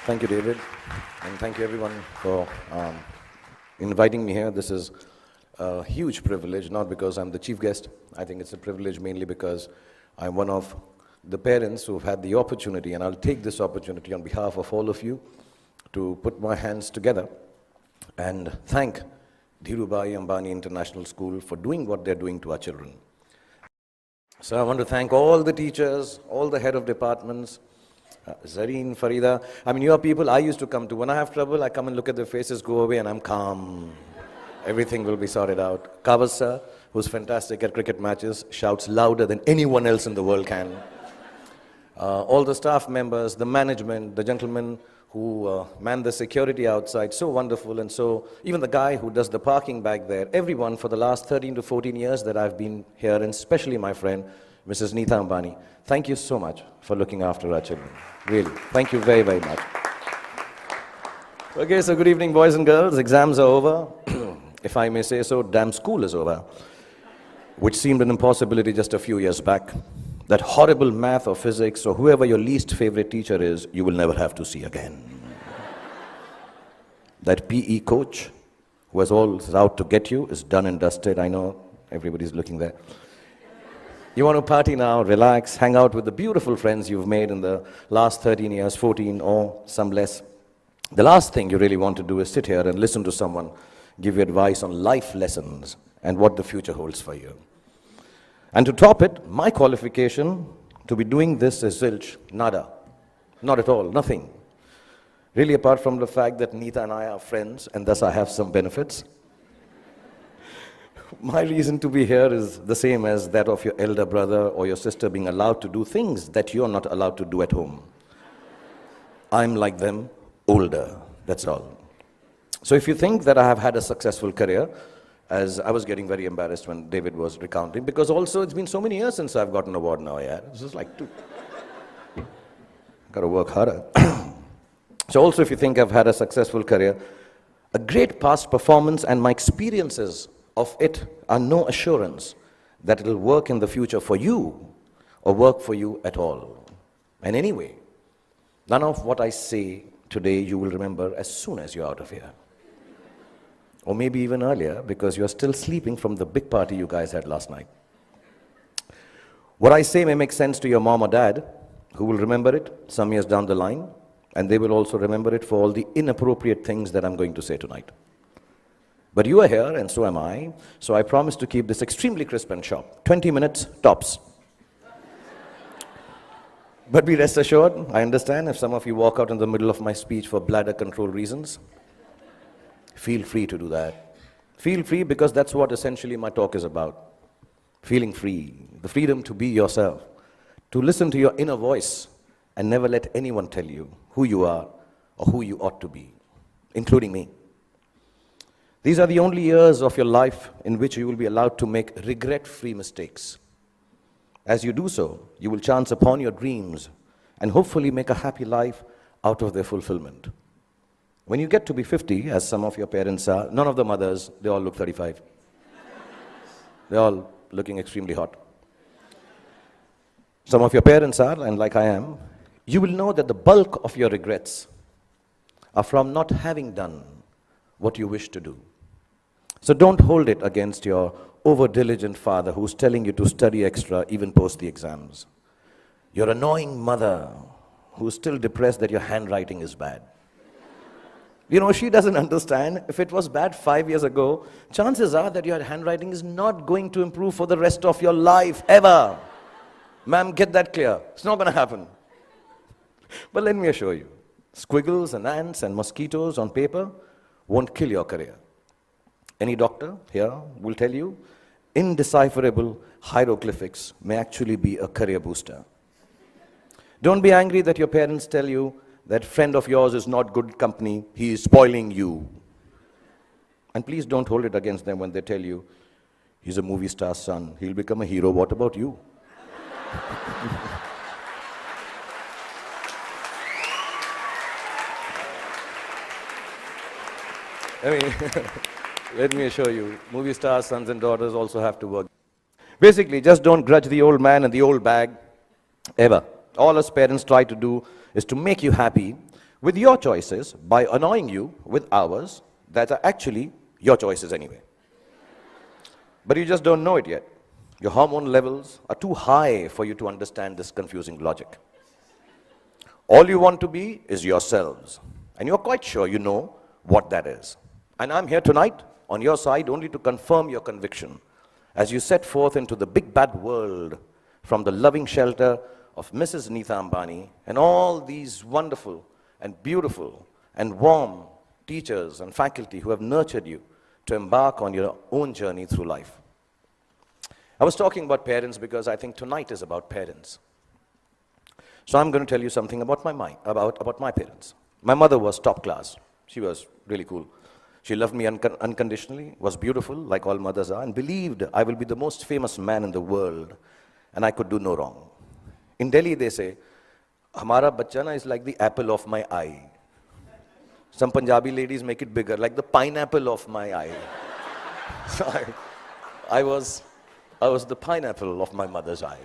Thank you, David, and thank you everyone for inviting me here. This is a huge privilege, not because I'm the chief guest. I think it's a privilege mainly because I'm one of the parents who've had the opportunity, and I'll take this opportunity on behalf of all of you to put my hands together and thank Dhirubhai Ambani International School for doing what they're doing to our children. So I want to thank all the teachers, all the head of departments, Zareen, Farida. I mean, you are people I used to come to. When I have trouble, I come and look at their faces, go away, and I'm calm. Everything will be sorted out. Kavas sir, who's fantastic at cricket matches, shouts louder than anyone else in the world can. All the staff members, the management, the gentlemen who man the security outside, so wonderful. And so even the guy who does the parking back there, everyone for the last 13 to 14 years that I've been here, and especially my friend, Mrs. Neeta Ambani, thank you so much for looking after our children. Really, thank you very, very much. Okay, so good evening, boys and girls. Exams are over. If I may say so, damn school is over, which seemed an impossibility just a few years back. That horrible math or physics or whoever your least favorite teacher is, you will never have to see again. That PE coach who was always out to get you is done and dusted. I know everybody's looking there. You want to party now, relax, hang out with the beautiful friends you've made in the last 13 years, 14 or some less. The last thing you really want to do is sit here and listen to someone give you advice on life lessons and what the future holds for you. And to top it, my qualification to be doing this is zilch, nada. Not at all, nothing. Really, apart from the fact that Neeta and I are friends, and thus I have some benefits. My reason to be here is the same as that of your elder brother or your sister being allowed to do things that you're not allowed to do at home. I'm like them, older, that's all. So if you think that I have had a successful career, as I was getting very embarrassed when David was recounting, because also it's been so many years since I've gotten an award now, yeah. This is like got to work harder. So also if you think I've had a successful career, a great past performance and my experiences of it are no assurance that it'll work in the future for you or work for you at all. And anyway, none of what I say today you will remember as soon as you're out of here. Or maybe even earlier, because you're still sleeping from the big party you guys had last night. What I say may make sense to your mom or dad, who will remember it some years down the line, and they will also remember it for all the inappropriate things that I'm going to say tonight. But you are here, and so am I, so I promise to keep this extremely crisp and sharp. 20 minutes, tops. But be rest assured, I understand if some of you walk out in the middle of my speech for bladder control reasons. Feel free to do that. Feel free, because that's what essentially my talk is about. Feeling free, the freedom to be yourself, to listen to your inner voice and never let anyone tell you who you are or who you ought to be, including me. These are the only years of your life in which you will be allowed to make regret-free mistakes. As you do so, you will chance upon your dreams and hopefully make a happy life out of their fulfillment. When you get to be 50, as some of your parents are, none of the mothers, they all look 35. They're all looking extremely hot. Some of your parents are, and like I am, you will know that the bulk of your regrets are from not having done what you wish to do. So don't hold it against your over-diligent father who's telling you to study extra even post the exams. Your annoying mother who's still depressed that your handwriting is bad. You know, she doesn't understand. If it was bad 5 years ago, chances are that your handwriting is not going to improve for the rest of your life, ever. Ma'am, get that clear. It's not going to happen. But let me assure you, squiggles and ants and mosquitoes on paper won't kill your career. Any doctor here will tell you, indecipherable hieroglyphics may actually be a career booster. Don't be angry that your parents tell you that friend of yours is not good company, he is spoiling you. And please don't hold it against them when they tell you, he's a movie star's son, he'll become a hero, what about you? I mean, let me assure you, movie stars, sons and daughters also have to work. Basically, just don't grudge the old man and the old bag, ever. All us parents try to do is to make you happy with your choices by annoying you with hours that are actually your choices anyway. But you just don't know it yet. Your hormone levels are too high for you to understand this confusing logic. All you want to be is yourselves, and you're quite sure you know what that is. And I'm here tonight on your side only to confirm your conviction as you set forth into the big bad world from the loving shelter of Mrs. Neeta Ambani and all these wonderful and beautiful and warm teachers and faculty who have nurtured you to embark on your own journey through life. I was talking about parents because I think tonight is about parents. So I'm going to tell you something about my parents. My mother was top class. She was really cool. She loved me unconditionally, was beautiful, like all mothers are, and believed I will be the most famous man in the world, and I could do no wrong. In Delhi, they say, "Hamara bachcha na is like the apple of my eye." Some Punjabi ladies make it bigger, like the pineapple of my eye. So I was the pineapple of my mother's eye.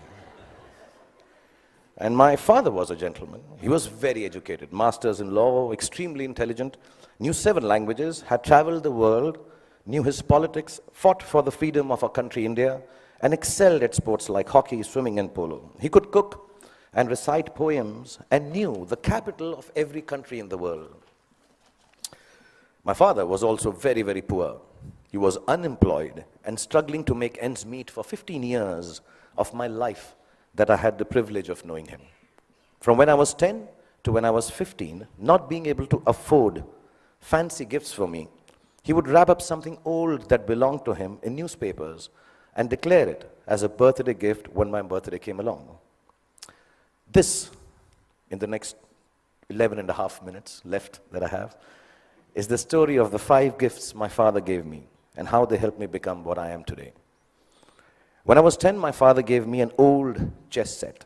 And my father was a gentleman. He was very educated, masters in law, extremely intelligent, knew 7 languages, had traveled the world, knew his politics, fought for the freedom of our country, India, and excelled at sports like hockey, swimming, and polo. He could cook and recite poems and knew the capital of every country in the world. My father was also very, very poor. He was unemployed and struggling to make ends meet for 15 years of my life that I had the privilege of knowing him. From when I was 10 to when I was 15, not being able to afford fancy gifts for me, he would wrap up something old that belonged to him in newspapers and declare it as a birthday gift when my birthday came along. This, in the next 11 and a half minutes left that I have, is the story of the 5 gifts my father gave me and how they helped me become what I am today. When I was 10, my father gave me an old chess set.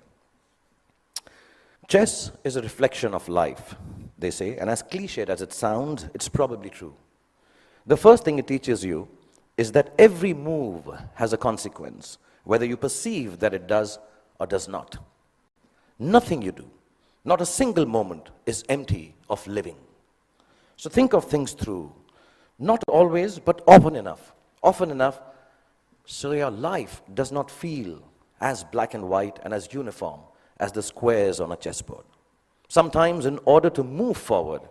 Chess is a reflection of life, they say, and as cliched as it sounds, it's probably true. The first thing it teaches you is that every move has a consequence, whether you perceive that it does or does not. Nothing you do, not a single moment, is empty of living. So think of things through, not always, but often enough. Often enough, so your life does not feel as black and white and as uniform as the squares on a chessboard. Sometimes, in order to move forward,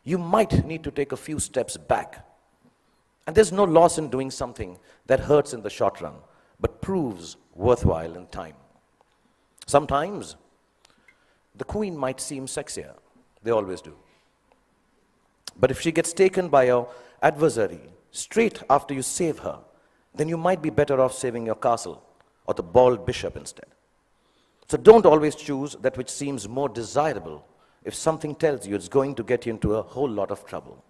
you might need to take a few steps back. And there's no loss in doing something that hurts in the short run, but proves worthwhile in time. Sometimes, the queen might seem sexier. They always do. But if she gets taken by your adversary straight after you save her, then you might be better off saving your castle or the bald bishop instead. So don't always choose that which seems more desirable if something tells you it's going to get you into a whole lot of trouble.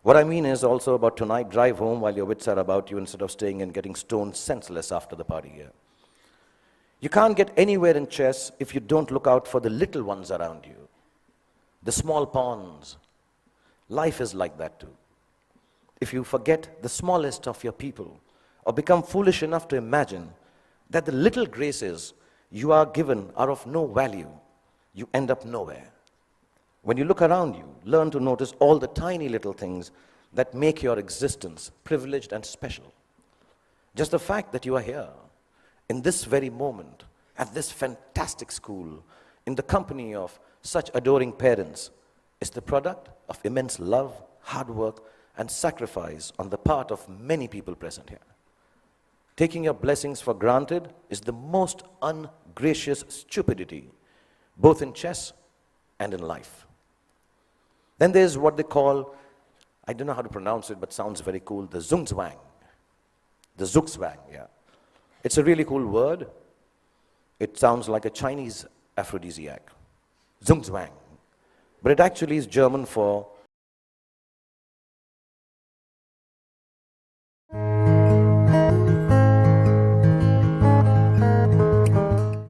What I mean is also about tonight, drive home while your wits are about you instead of staying and getting stoned senseless after the party here. You can't get anywhere in chess if you don't look out for the little ones around you, the small pawns. Life is like that too. If you forget the smallest of your people or become foolish enough to imagine that the little graces you are given are of no value, you end up nowhere. When you look around you, learn to notice all the tiny little things that make your existence privileged and special. Just the fact that you are here, in this very moment, at this fantastic school, in the company of such adoring parents, is the product of immense love, hard work, and sacrifice on the part of many people present here. Taking your blessings for granted is the most ungracious stupidity, both in chess and in life. Then there's what they call, I don't know how to pronounce it, but sounds very cool, the Zugzwang. The Zugzwang, yeah. It's a really cool word. It sounds like a Chinese aphrodisiac. Zugzwang. But it actually is German for